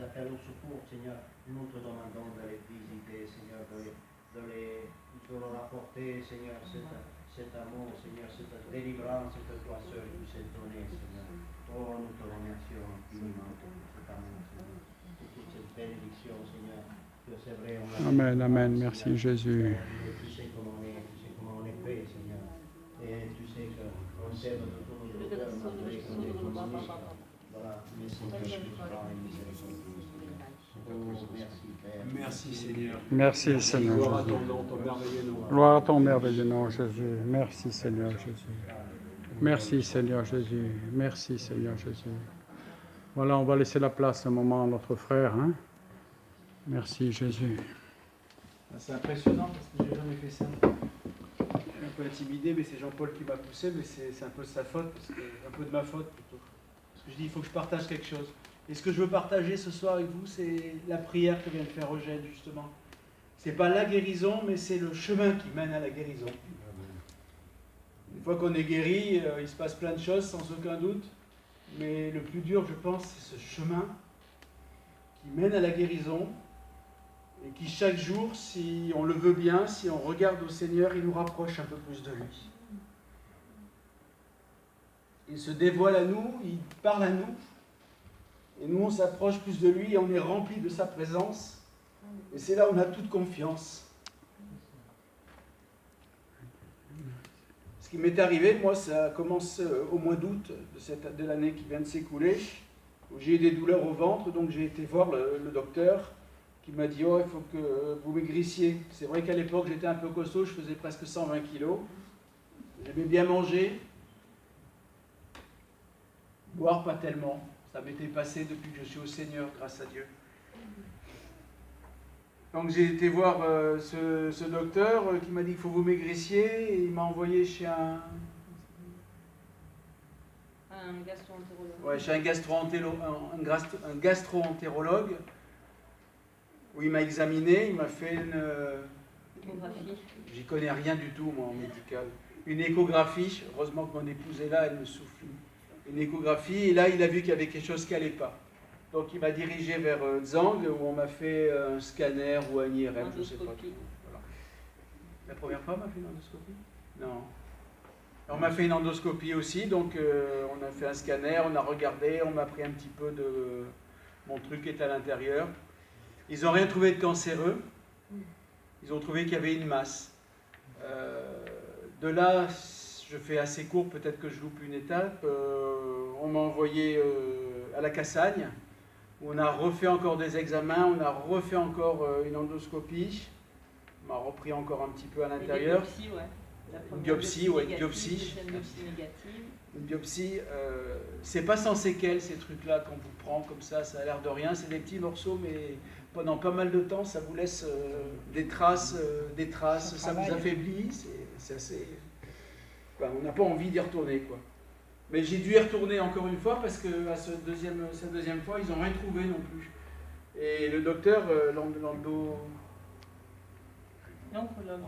fratello secours, Seigneur, nous te demandons de les visiter, Seigneur, de leur apporter, Seigneur, cet amour, Seigneur, cette délivrance que toi seul tu sais donner, Seigneur. Oh, nous te remercions infiniment pour cet amour, Seigneur, pour toute cette bénédiction, Seigneur. Que c'est vrai, on a Amen, amen. Merci Jésus. tu sais comment on est fait, Seigneur. Et tu sais qu'on t'aime de tout notre cœur, malgré qu'on est communiste. Voilà, mais Seigneur, je te rends miséricorde, Seigneur. Oh, merci, Père. Merci, Seigneur. Merci Seigneur Gloire à Jésus. ton nom, ton merveilleux nom. Gloire à ton merveilleux nom, Jésus. Merci Seigneur Jésus. Merci Seigneur Jésus. Merci Seigneur Jésus. Voilà, on va laisser la place un moment à notre frère. Hein? Merci Jésus. C'est impressionnant parce que j'ai jamais fait ça. Je suis un peu intimidé, mais c'est Jean-Paul qui m'a poussé, mais c'est un peu de sa faute, un peu de ma faute plutôt. Parce que je dis, il faut que je partage quelque chose. Et ce que je veux partager ce soir avec vous, c'est la prière que vient de faire Eugène, justement. C'est pas la guérison, mais c'est le chemin qui mène à la guérison. Une fois qu'on est guéri, il se passe plein de choses, sans aucun doute. Mais le plus dur, je pense, c'est ce chemin qui mène à la guérison et qui, chaque jour, si on le veut bien, si on regarde au Seigneur, il nous rapproche un peu plus de lui. Il se dévoile à nous, il parle à nous. Et nous, on s'approche plus de lui et on est rempli de sa présence. Et c'est là où on a toute confiance. Ce qui m'est arrivé, moi, ça commence au mois d'août de l'année qui vient de s'écouler, où j'ai eu des douleurs au ventre, donc j'ai été voir le docteur qui m'a dit « Oh, il faut que vous maigrissiez ». C'est vrai qu'à l'époque, j'étais un peu costaud, je faisais presque 120 kilos. J'aimais bien manger, boire pas tellement. Ça m'était passé depuis que je suis au Seigneur, grâce à Dieu. Donc j'ai été voir ce docteur qui m'a dit qu'il faut que vous maigrissiez, et il m'a envoyé chez un gastro-entérologue. Ouais, chez un gastro-entérologue, où il m'a examiné, il m'a fait une Échographie. J'y connais rien du tout, moi, en médical. Une échographie, heureusement que mon épouse est là, elle me souffle. Une échographie, et là, il a vu qu'il y avait quelque chose qui n'allait pas. Donc, il m'a dirigé vers Zang, où on m'a fait un scanner ou un IRM, je ne sais pas. Voilà. La première fois, on m'a fait une endoscopie? Non. On m'a fait une endoscopie aussi, donc on a fait un scanner, on a regardé, on m'a pris un petit peu de mon truc qui est à l'intérieur. Ils n'ont rien trouvé de cancéreux. Ils ont trouvé qu'il y avait une masse. De là, je fais assez court, peut-être que je loupe une étape. On m'a envoyé à la Cassagne, où on a refait encore des examens, on a refait encore une endoscopie. On m'a repris encore un petit peu à l'intérieur. Une biopsie, ouais, une biopsie. Une biopsie, c'est pas sans séquelles ces trucs-là qu'on vous prend comme ça a l'air de rien, c'est des petits morceaux, mais pendant pas mal de temps, ça vous laisse des traces, ça vous affaiblit, c'est assez... Enfin, on n'a pas envie d'y retourner, quoi. Mais j'ai dû y retourner encore une fois, parce que à cette deuxième fois, ils n'ont rien trouvé non plus. Et le docteur,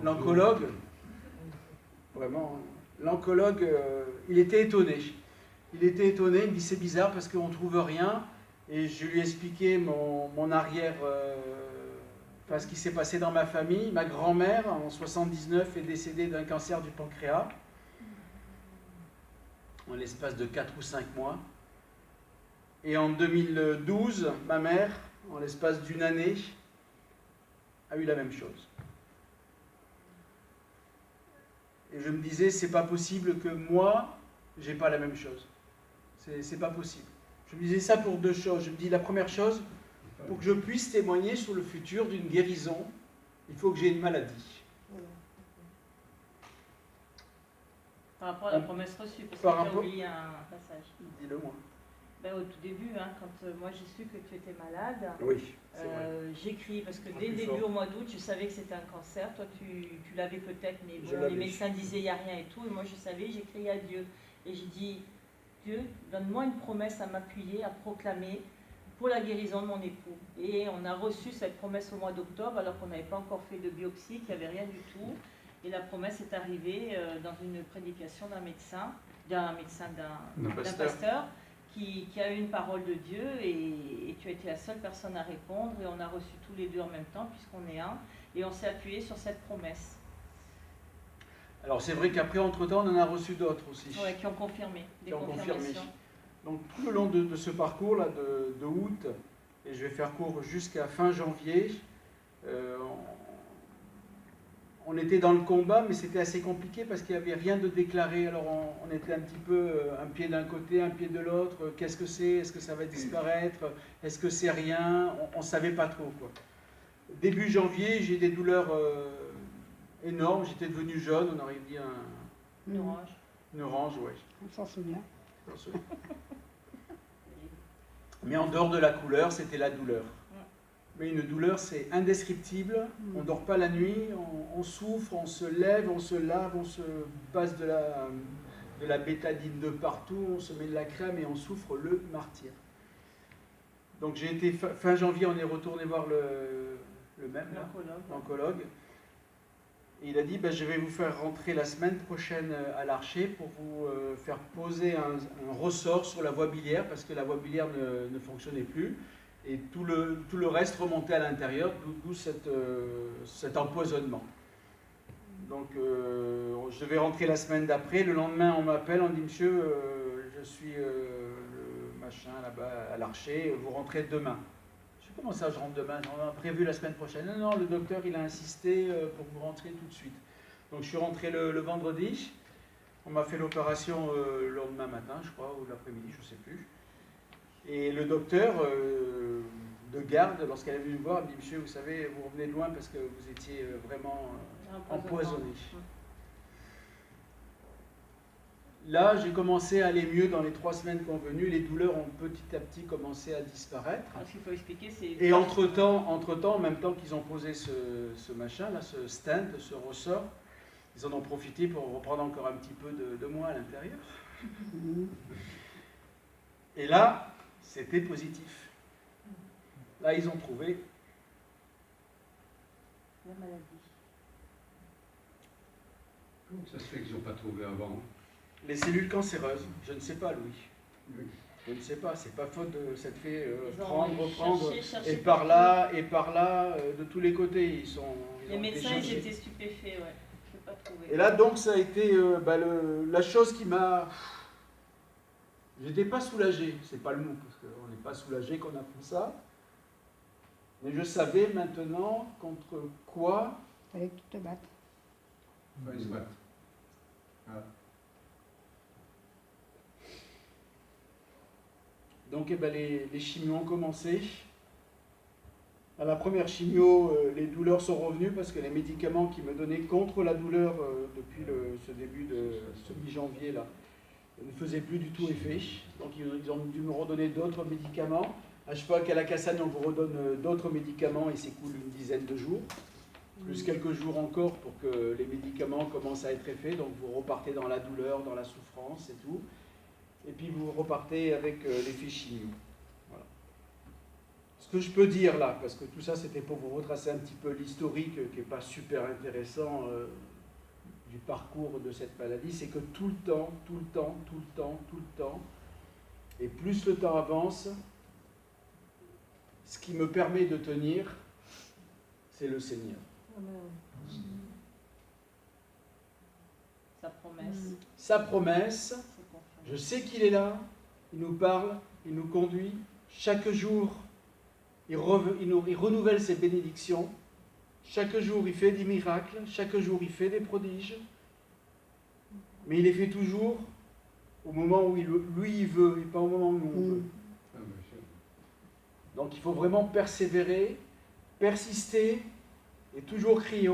l'oncologue, vraiment, l'oncologue, il était étonné. Il était étonné, il me dit c'est bizarre parce qu'on ne trouve rien. Et je lui ai expliqué mon arrière, ce qui s'est passé dans ma famille. Ma grand-mère, en 79, est décédée d'un cancer du pancréas, en l'espace de 4 ou 5 mois. Et en 2012, ma mère, en l'espace d'une année, a eu la même chose. Et je me disais, c'est pas possible que moi, j'ai pas la même chose. C'est pas possible. Je me disais ça pour deux choses. Je me dis, la première chose, pour que je puisse témoigner sur le futur d'une guérison, il faut que j'ai une maladie. Par rapport à la promesse reçue, parce que tu as oublié un passage. Dis-le-moi. Ben, au tout début, quand moi j'ai su que tu étais malade, oui, j'écris, parce que dès le début, au mois d'août, je savais que c'était un cancer. Toi, tu l'avais peut-être, mais bon, les médecins disaient il n'y a rien et tout. Et moi, je savais, j'ai crié à Dieu. Et j'ai dit, Dieu, donne-moi une promesse à m'appuyer, à proclamer pour la guérison de mon époux. Et on a reçu cette promesse au mois d'octobre, alors qu'on n'avait pas encore fait de biopsie, qu'il n'y avait rien du tout. Et la promesse est arrivée dans une prédication d'un pasteur, qui a eu une parole de Dieu et tu as été la seule personne à répondre et on a reçu tous les deux en même temps puisqu'on est un et on s'est appuyé sur cette promesse. Alors c'est vrai qu'après, entre-temps, on en a reçu d'autres aussi. Ouais, qui ont confirmé, des confirmations. Donc tout le long de ce parcours-là de août, et je vais faire court jusqu'à fin janvier, on était dans le combat, mais c'était assez compliqué parce qu'il n'y avait rien de déclaré. Alors on était un petit peu un pied d'un côté, un pied de l'autre. Qu'est-ce que c'est? Est-ce que ça va disparaître? Est-ce que c'est rien? On ne savait pas trop, quoi. Début janvier, j'ai des douleurs énormes. J'étais devenu jaune, on aurait dit Une orange. une orange, ouais. On s'en souvient. Mais en dehors de la couleur, c'était la douleur. Mais une douleur, c'est indescriptible. On ne dort pas la nuit, on souffre, on se lève, on se lave, on se passe de la bétadine de partout, on se met de la crème et on souffre le martyre. Donc j'ai été fin janvier, on est retourné voir le même, l'oncologue. Et il a dit, je vais vous faire rentrer la semaine prochaine à l'Archer pour vous faire poser un ressort sur la voie biliaire parce que la voie biliaire ne fonctionnait plus. Et tout le reste remontait à l'intérieur, d'où cet empoisonnement. Donc je devais rentrer la semaine d'après. Le lendemain, on m'appelle, on dit, monsieur, je suis le machin là-bas à l'Archer, vous rentrez demain. Je dis, comment ça, je rentre demain? On a prévu la semaine prochaine. Non, le docteur, il a insisté pour que vous rentriez tout de suite. Donc je suis rentré le vendredi. On m'a fait l'opération le lendemain matin, je crois, ou l'après-midi, je ne sais plus. Et le docteur de garde, lorsqu'elle est venue me voir, elle me dit, monsieur, vous savez, vous revenez de loin parce que vous étiez vraiment empoisonné. Là, j'ai commencé à aller mieux dans les 3 semaines convenues. Les douleurs ont petit à petit commencé à disparaître. Ce qu'il faut expliquer, c'est... Et entre-temps, en même temps qu'ils ont posé ce machin-là, ce stand, ce ressort, ils en ont profité pour reprendre encore un petit peu de moi à l'intérieur. Et là, c'était positif. Là, ils ont trouvé la maladie. Comment ça se fait qu'ils n'ont pas trouvé avant? les cellules cancéreuses. Je ne sais pas, Louis. Je ne sais pas. C'est pas faute de s'être fait prendre, reprendre, et par là, de tous les côtés. Les médecins, ils étaient stupéfaits, ouais. Je n'ai pas trouvé. Et là, donc, ça a été la chose qui m'a... J'étais pas soulagé, c'est pas le mot, parce qu'on n'est pas soulagé qu'on a fait ça. Mais je savais maintenant contre quoi... Il fallait que tu te battes. Enfin, ils se battent. Ah. Donc les chimios ont commencé. À la première chimio, les douleurs sont revenues parce que les médicaments qui me donnaient contre la douleur depuis ce début de ce mi-janvier là ne faisaient plus du tout effet. Donc ils ont dû me redonner d'autres médicaments. À chaque fois qu'à la Cassagne, on vous redonne d'autres médicaments et s'écoule une dizaine de jours. Plus quelques jours encore pour que les médicaments commencent à être faits. Donc vous repartez dans la douleur, dans la souffrance et tout. Et puis vous repartez avec l'effet chimio. Voilà. Ce que je peux dire là, parce que tout ça c'était pour vous retracer un petit peu l'historique qui n'est pas super intéressant du parcours de cette maladie, c'est que tout le temps, et plus le temps avance, ce qui me permet de tenir, c'est le Seigneur. Sa promesse. Sa promesse, je sais qu'il est là, il nous parle, il nous conduit. Chaque jour, il renouvelle ses bénédictions. Chaque jour, il fait des miracles. Chaque jour, il fait des prodiges. Mais il les fait toujours au moment où lui il veut et pas au moment où nous on veut. Donc il faut vraiment persévérer, persister et toujours crier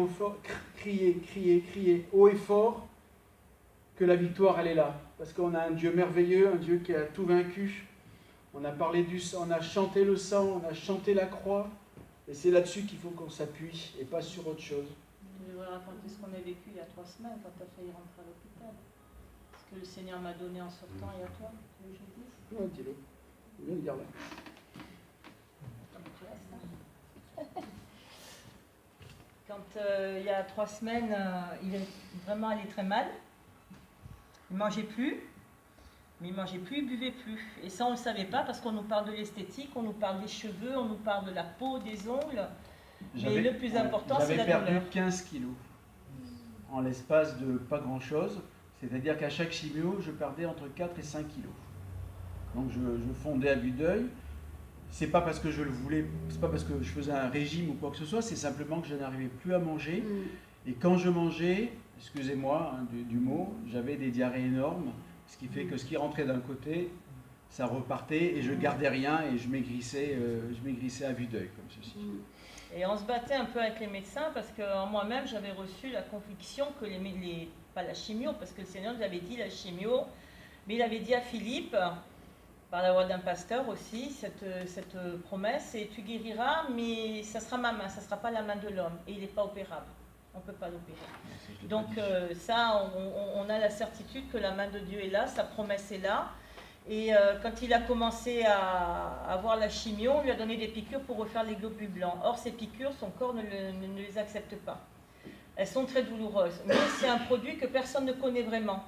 haut et fort que la victoire elle est là. Parce qu'on a un Dieu merveilleux, un Dieu qui a tout vaincu. On a parlé du sang, on a chanté le sang, on a chanté la croix. Et c'est là-dessus qu'il faut qu'on s'appuie et pas sur autre chose. Je voudrais raconter ce qu'on a vécu il y a 3 semaines quand tu as failli rentrer à l'hôpital. Ce que le Seigneur m'a donné en sortant et à toi. Tu veux que je le dise? Oui, dis-le. Viens le dire là. Quand il y a 3 semaines, il est vraiment allé très mal. Il ne mangeait plus. Mais il ne mangeait plus, il ne buvait plus. Et ça, on ne le savait pas parce qu'on nous parle de l'esthétique, on nous parle des cheveux, on nous parle de la peau, des ongles. Mais le plus important, c'est la J'avais perdu douleur. 15 kilos en l'espace de pas grand-chose. C'est-à-dire qu'à chaque chimio, je perdais entre 4 et 5 kilos. Donc je fondais à vue d'œil. C'est pas parce que je le voulais, c'est pas parce que je faisais un régime ou quoi que ce soit, c'est simplement que je n'arrivais plus à manger. Et quand je mangeais, excusez-moi hein, du mot, j'avais des diarrhées énormes, ce qui fait que ce qui rentrait d'un côté, ça repartait et je gardais rien et je maigrissais à vue d'œil comme ceci. Et on se battait un peu avec les médecins parce que moi-même j'avais reçu la conviction que pas la chimio, parce que le Seigneur nous avait dit la chimio, mais il avait dit à Philippe, par la voix d'un pasteur aussi, cette promesse, et tu guériras, mais ça sera ma main, ça ne sera pas la main de l'homme, et il n'est pas opérable, on ne peut pas l'opérer. Donc ça, on a la certitude que la main de Dieu est là, sa promesse est là. Et quand il a commencé à avoir la chimio, on lui a donné des piqûres pour refaire les globules blancs. Or, ces piqûres, son corps ne les accepte pas. Elles sont très douloureuses. Mais c'est un produit que personne ne connaît vraiment.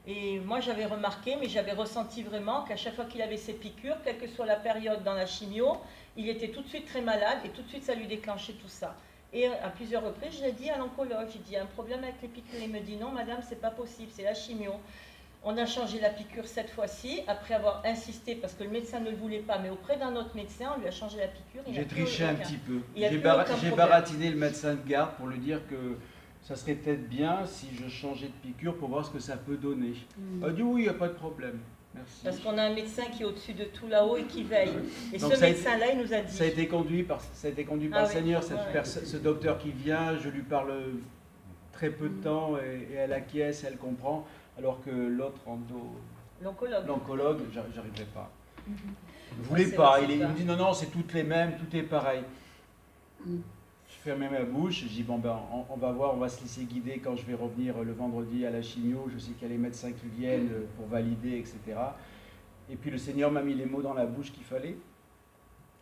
Et moi, j'avais remarqué, mais j'avais ressenti vraiment qu'à chaque fois qu'il avait ses piqûres, quelle que soit la période dans la chimio, il était tout de suite très malade et tout de suite, ça lui déclenchait tout ça. Et à plusieurs reprises, je l'ai dit à l'oncologue, j'ai dit, il y a un problème avec les piqûres. Il me dit, non, madame, c'est pas possible, c'est la chimio. On a changé la piqûre cette fois-ci, après avoir insisté, parce que le médecin ne le voulait pas, mais auprès d'un autre médecin, on lui a changé la piqûre. J'ai triché un petit peu. J'ai baratiné le médecin de garde pour lui dire que ça serait peut-être bien si je changeais de piqûre pour voir ce que ça peut donner. Il a dit oui, il n'y a pas de problème. Merci. Parce qu'on a un médecin qui est au-dessus de tout là-haut et qui veille. Et donc ce médecin-là, il nous a dit... Ça a été conduit par le Seigneur, ce docteur qui vient, je lui parle très peu de temps et elle acquiesce, elle comprend. Alors que l'autre l'oncologue, j'arriverais pas. Il ne voulait pas. Il me dit non, c'est toutes les mêmes, tout est pareil. Je fermais ma bouche, je dis bon ben on va voir, on va se laisser guider quand je vais revenir le vendredi à la chimio. Je sais qu'il y a les médecins qui viennent pour valider, etc. Et puis le Seigneur m'a mis les mots dans la bouche qu'il fallait.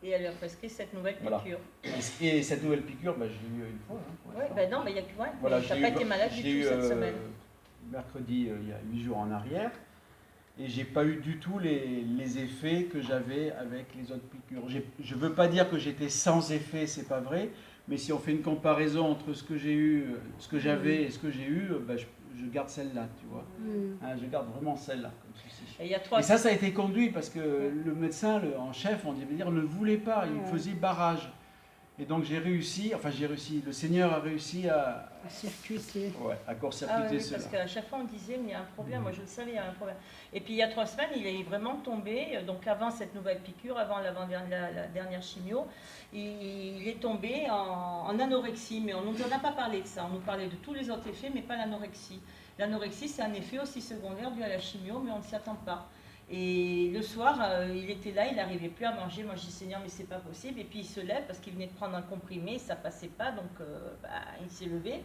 Et elle lui a prescrit cette nouvelle piqûre. Et cette nouvelle piqûre, je l'ai eu une fois. Oui, ben non, mais il y a voilà, tu n'as pas été malade du tout cette semaine. Mercredi, il y a 8 jours en arrière, et j'ai pas eu du tout les effets que j'avais avec les autres piqûres. Je veux pas dire que j'étais sans effet, c'est pas vrai, mais si on fait une comparaison entre ce que j'ai eu, ce que j'avais et ce que j'ai eu, je garde celle-là, tu vois. Hein, je garde vraiment celle-là, comme ceci. Et ça a été conduit parce que le médecin en chef, on dire, ne voulait pas, il faisait barrage. Et donc j'ai réussi, le Seigneur a réussi à circuiter. Ouais, à court-circuiter cela. Parce qu'à chaque fois on disait, mais il y a un problème, moi je le savais, il y a un problème. Et puis il y a 3 semaines, il est vraiment tombé, donc avant cette nouvelle piqûre, avant la dernière chimio, il est tombé en anorexie, mais on ne nous en a pas parlé de ça, on nous parlait de tous les autres effets, mais pas l'anorexie. L'anorexie, c'est un effet aussi secondaire dû à la chimio, mais on ne s'y attend pas. Et le soir, il était là, il n'arrivait plus à manger. Moi, je dis Seigneur, mais c'est pas possible. Et puis il se lève parce qu'il venait de prendre un comprimé, ça passait pas, donc il s'est levé.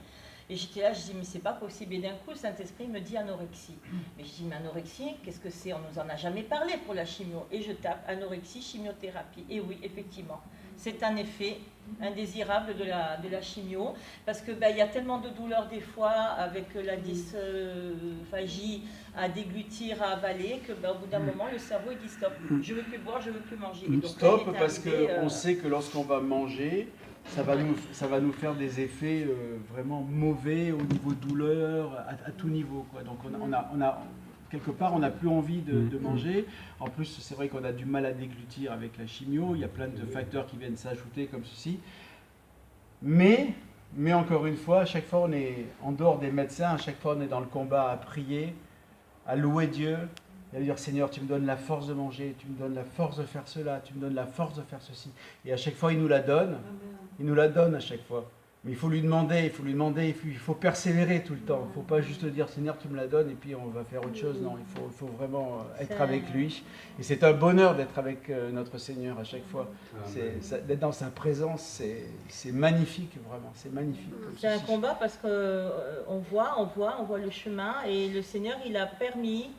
Et j'étais là, je dis mais c'est pas possible. Et d'un coup, le Saint-Esprit me dit anorexie. Mais je dis mais anorexie, qu'est-ce que c'est? On nous en a jamais parlé pour la chimio. Et je tape anorexie, chimiothérapie. Et oui, effectivement, c'est un effet indésirable de la chimio, parce que il y a tellement de douleurs des fois avec la dysphagie à déglutir, à avaler, que au bout d'un moment le cerveau il dit stop, je veux plus boire, je veux plus manger. Et donc, stop parce qu'on sait que lorsqu'on va manger, ça va nous faire des effets vraiment mauvais au niveau douleur, à tout niveau, quoi. Donc quelque part, on n'a plus envie de manger. En plus, c'est vrai qu'on a du mal à déglutir avec la chimio. Il y a plein de facteurs qui viennent s'ajouter comme ceci. Mais encore une fois, à chaque fois, on est en dehors des médecins. À chaque fois, on est dans le combat à prier, à louer Dieu, et à dire Seigneur, tu me donnes la force de manger, tu me donnes la force de faire cela, tu me donnes la force de faire ceci. Et à chaque fois, il nous la donne. Il nous la donne à chaque fois. Mais il faut lui demander, il faut persévérer tout le temps. Il ne faut pas juste dire Seigneur, tu me la donnes et puis on va faire autre chose. Non, il faut vraiment être avec lui. Et c'est un bonheur d'être avec notre Seigneur à chaque fois. D'être dans sa présence, c'est magnifique, vraiment. C'est magnifique. C'est un combat parce qu'on voit le chemin. Et le Seigneur, il a permis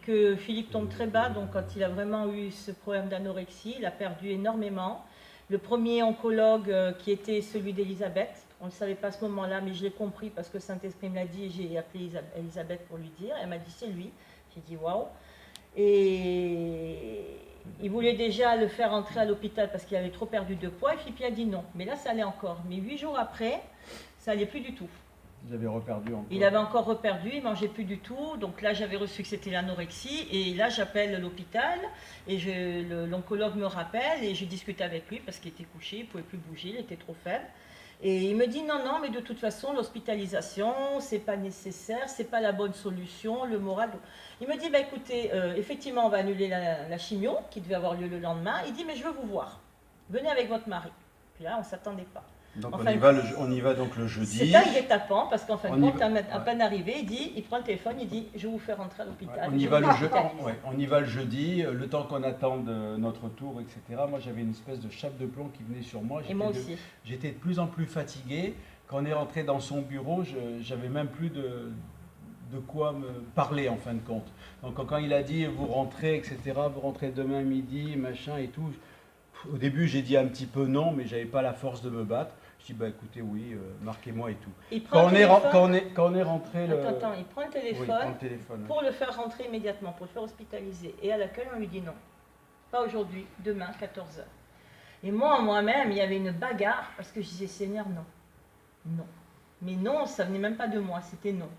que Philippe tombe très bas. Donc quand il a vraiment eu ce problème d'anorexie, il a perdu énormément. Le premier oncologue qui était celui d'Elisabeth, on ne le savait pas à ce moment-là, mais je l'ai compris parce que Saint-Esprit me l'a dit et j'ai appelé Elisabeth pour lui dire. Elle m'a dit c'est lui. J'ai dit waouh. Et il voulait déjà le faire entrer à l'hôpital parce qu'il avait trop perdu de poids. Et Philippe a dit non. Mais là, ça allait encore. Mais 8 jours après, ça allait plus du tout. J'avais reperdu encore. Il avait encore reperdu, il mangeait plus du tout. Donc là, j'avais reçu que c'était l'anorexie. Et là, j'appelle l'hôpital et l'oncologue me rappelle et je discute avec lui parce qu'il était couché, il ne pouvait plus bouger, il était trop faible. Et il me dit non, non, mais de toute façon, l'hospitalisation, c'est pas nécessaire, c'est pas la bonne solution, le moral. Il me dit, bah, écoutez, effectivement, on va annuler la chimio qui devait avoir lieu le lendemain. Il dit, mais je veux vous voir. Venez avec votre mari. Puis là, on ne s'attendait pas. Donc enfin, on y va donc le jeudi. C'est un guet-apens parce qu'en fin de compte, à peine arrivé, il prend le téléphone, il dit, je vais vous faire rentrer à l'hôpital. On y va le jeudi, le temps qu'on attende notre tour, etc. Moi, j'avais une espèce de chape de plomb qui venait sur moi. Et moi aussi. J'étais de plus en plus fatigué. Quand on est rentré dans son bureau, j'avais même plus de quoi me parler en fin de compte. Donc quand il a dit vous rentrez, etc., vous rentrez demain midi, machin et tout, au début j'ai dit un petit peu non, mais j'avais pas la force de me battre. Je dis bah écoutez oui, marquez-moi et tout. Quand on est rentré, Attends, il prend le téléphone, téléphone pour le faire rentrer immédiatement, pour le faire hospitaliser. Et à l'accueil on lui dit non, pas aujourd'hui, demain 14h. Et moi en moi-même il y avait une bagarre parce que je disais Seigneur non, non. Mais non, ça venait même pas de moi, c'était non.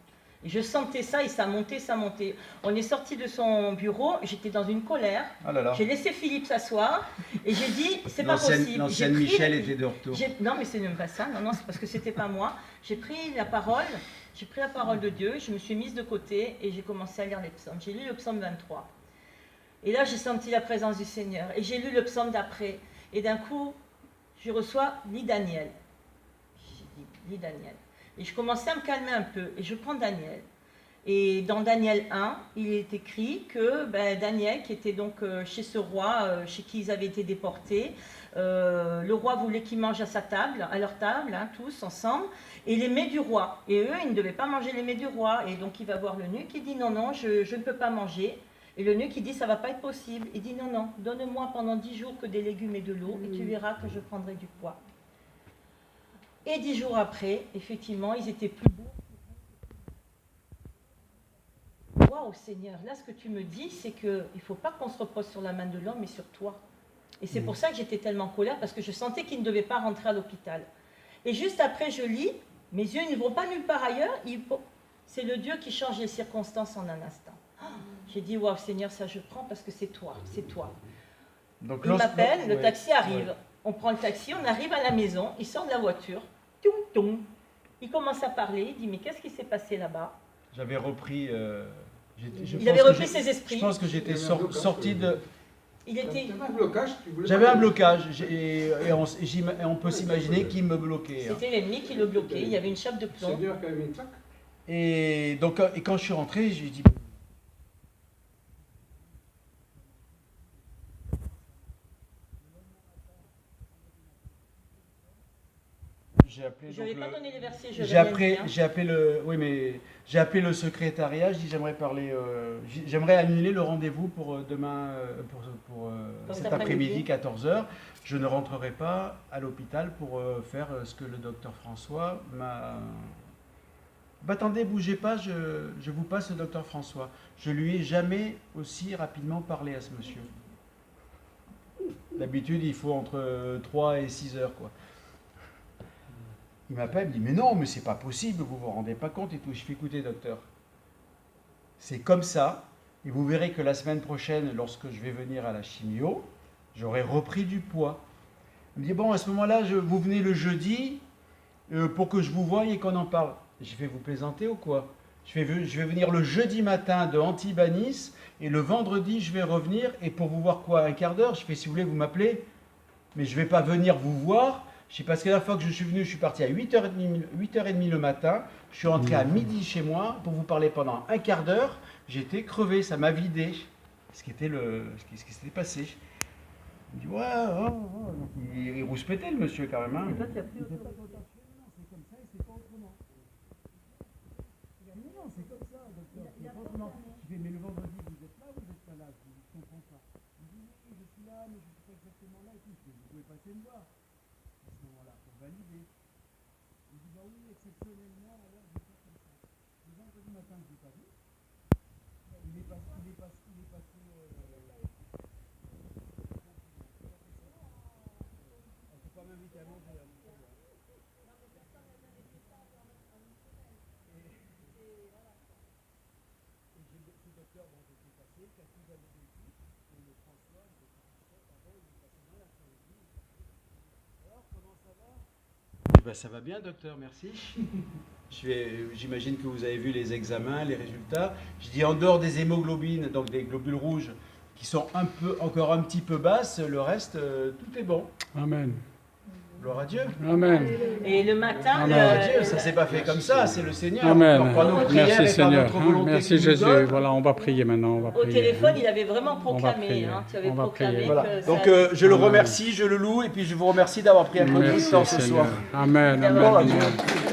Et je sentais ça et ça montait, ça montait. On est sorti de son bureau, j'étais dans une colère. Oh là là. J'ai laissé Philippe s'asseoir et j'ai dit, c'est pas possible. L'ancienne Michel était de retour. Non, mais c'est même pas ça. Non, c'est parce que c'était pas moi. J'ai pris la parole de Dieu, je me suis mise de côté et j'ai commencé à lire les psaumes. J'ai lu le psaume 23. Et là, j'ai senti la présence du Seigneur. Et j'ai lu le psaume d'après. Et d'un coup, je reçois lis Daniel. J'ai dit, lis Daniel. Et je commençais à me calmer un peu. Et je prends Daniel. Et dans Daniel 1, il est écrit que Daniel, qui était donc chez ce roi, chez qui ils avaient été déportés, le roi voulait qu'ils mangent à sa table, à leur table, hein, tous ensemble, et les mets du roi. Et eux, ils ne devaient pas manger les mets du roi. Et donc il va voir l'eunuque qui dit non, non, je ne peux pas manger. Et l'eunuque qui dit ça ne va pas être possible. Il dit non, non, donne-moi pendant 10 jours que des légumes et de l'eau, et tu verras que je prendrai du poids. Et 10 jours après, effectivement, ils étaient plus beaux. Waouh, Seigneur, là, ce que tu me dis, c'est qu'il ne faut pas qu'on se repose sur la main de l'homme, mais sur toi. Et c'est pour ça que j'étais tellement en colère, parce que je sentais qu'il ne devait pas rentrer à l'hôpital. Et juste après, je lis, mes yeux ne vont pas nulle part ailleurs, c'est le Dieu qui change les circonstances en un instant. J'ai dit, waouh, Seigneur, ça je prends parce que c'est toi, c'est toi. Donc, il m'appelle, le taxi arrive. Ouais. On prend le taxi, on arrive à la maison, il sort de la voiture. Il commence à parler, il dit mais qu'est-ce qui s'est passé là-bas? J'avais repris. Il avait repris ses esprits. Je pense que j'étais sorti de. J'avais un blocage et on peut s'imaginer qui me bloquait. C'était l'ennemi qui le bloquait, il y avait une chape de plomb. Et donc quand je suis rentré, j'ai dit. Je n'avais pas donné les versets, j'ai appelé le secrétariat, je dis j'aimerais annuler le rendez-vous pour demain, pour cet après-midi 14h. Je ne rentrerai pas à l'hôpital pour faire ce que le docteur François m'a... Bah, attendez, bougez pas, je vous passe le docteur François. Je lui ai jamais aussi rapidement parlé à ce monsieur. D'habitude, il faut entre 3 et 6 heures, quoi. Il m'appelle, il me dit, mais non, mais c'est pas possible, vous vous rendez pas compte et tout. Je fais, écoutez, docteur, c'est comme ça, et vous verrez que la semaine prochaine, lorsque je vais venir à la chimio, j'aurai repris du poids. Il me dit, bon, à ce moment-là, vous venez le jeudi pour que je vous voie et qu'on en parle. Je vais vous plaisanter ou quoi? Je vais venir le jeudi matin de Antibanis, et le vendredi, je vais revenir, et pour vous voir quoi, un quart d'heure? Je fais, si vous voulez, vous m'appelez, mais je ne vais pas venir vous voir. Je sais parce que la fois que je suis venu, je suis parti à 8h30 le matin, je suis rentré à midi chez moi pour vous parler pendant un quart d'heure, j'étais crevé, ça m'a vidé, ce qui s'était passé. Il me dit, ouais, il rouspétait le monsieur quand même. Hein. C'est comme ça et c'est pas autrement. Non, c'est comme ça, docteur, c'est pas autrement. Je fais, mais le vendredi, vous êtes là ou vous n'êtes pas là? Je ne comprends pas. Il me dit, oui, je suis là, mais je ne suis pas exactement là et tout. Je fais, vous pouvez passer me voir. À ce moment-là, pour valider. Il dit, bah oui, exceptionnellement, alors je vais faire comme ça. Le vendredi matin, je ne l'ai pas vu. Ben, ça va bien, docteur, merci. J'imagine que vous avez vu les examens, les résultats. Je dis en dehors des hémoglobines, donc des globules rouges, qui sont encore un petit peu basses, le reste, tout est bon. Amen. Gloire à Dieu. Amen. Et le matin, Gloire à Dieu, ça s'est pas fait comme ça, c'est le Seigneur. Amen. Donc, par nos prières Merci et par Seigneur. notre Hein. volonté Merci qu'il nous Jésus. donne. Voilà, on va prier maintenant. On va au prier, téléphone, hein. il avait vraiment va proclamé. prier. Hein, tu avais On va proclamé prier. Voilà. que Donc ça... je le Amen. remercie, je le loue, et puis je vous remercie d'avoir pris un peu de Merci temps ce Seigneur. soir. Amen. D'avoir Amen. Gloire à Amen. Dieu.